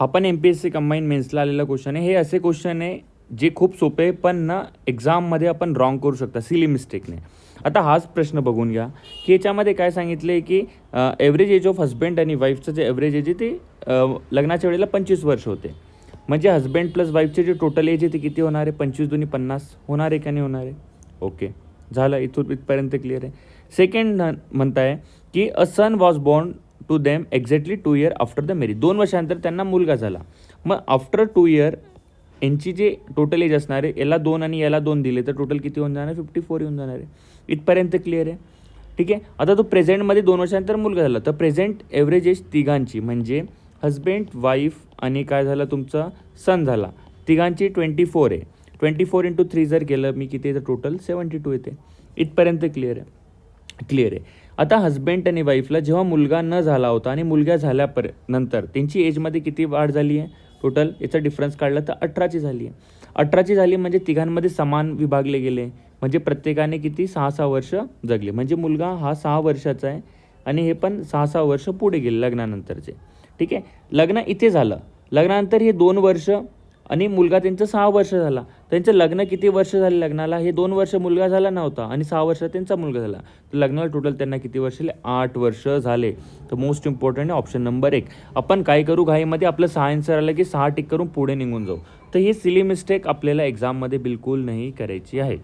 हा पण MPSC combine मेन्सला आलेला क्वेश्चन आहे. हे असे क्वेश्चन आहे जे खूप सोपे पण ना एक्झाममध्ये आपण रॉंग करू शकता सिली मिस्टेकने. आता हाच प्रश्न बघून घ्या की याच्यामध्ये काय सांगितलं आहे की ॲव्हरेज एज ऑफ हस्बंड आणि वाईफचं जे ॲव्हरेज एज आहे ते लग्नाच्या वेळेला 25 वर्ष होते. म्हणजे हस्बंड प्लस वाईफचे जे टोटल एज आहे ते किती होणार आहे? 25 दुनी 50 होणार आहे का नाही होणार आहे? ओके, झालं, इथपर्यंत क्लिअर आहे. सेकंड म्हणताय की a son was born to them exactly 2 year after the marriage. 2 वर्षानंतर त्यांना मुलगा झाला. मग आफ्टर 2 इयर यांची जे टोटल एज असणार आहे, याला 2 आणि याला 2 दिले तर टोटल किती होऊन जाणार आहे? 54 येऊन जाणार आहे. इथपर्यंत क्लिअर आहे. ठीक आहे. आता तो प्रेझेंटमध्ये 2 वर्षानंतर मुलगा झाला तर प्रेझेंट एव्हरेज एज तिघांची म्हणजे हजबंड, वाईफ आणि काय झालं तुमचा सन झाला, तिघांची 24 आहे. 24 × 3 जर केलं मी किती येतं टोटल 72 येते. इथपर्यंत क्लिअर आहे. आता हजबंड आणि वाईफला जेव्हा मुलगा न झाला होता आणि मुलगा नंतर त्यांची एजमध्ये किती वाढ झाली आहे? टोटल याचा डिफरन्स काढला तर 18ची झाली आहे. 18ची झाली म्हणजे तिघांमध्ये समान विभागले गेले, म्हणजे प्रत्येकाने किती 6-6 वर्ष जगले. म्हणजे मुलगा हा 6 वर्षाचा आहे आणि हे पण 6-6 वर्ष पुढे गेले लग्नानंतरचे. ठीक आहे. लग्न इथे झालं, लग्नानंतर हे 2 वर्ष आणि मुलगा त्यांचं 6 वर्ष झाला. त्यांचं लग्न किती वर्ष झाले लग्नाला? हे 2 वर्ष मुलगा झाला नव्हता आणि 6 वर्षात त्यांचा मुलगा झाला. तर लग्नाला टोटल त्यांना किती वर्ष झाले? 8 वर्ष झाले. तर मोस्ट इम्पॉर्टंट आहे ऑप्शन नंबर 1. आपण काय करू घाईमध्ये आपलं 6 आन्सर आलं की 6 टिक करून पुढे निघून जाऊ. तर ही सिली मिस्टेक आपल्याला एक्झाममध्ये बिलकुल नाही करायची आहे.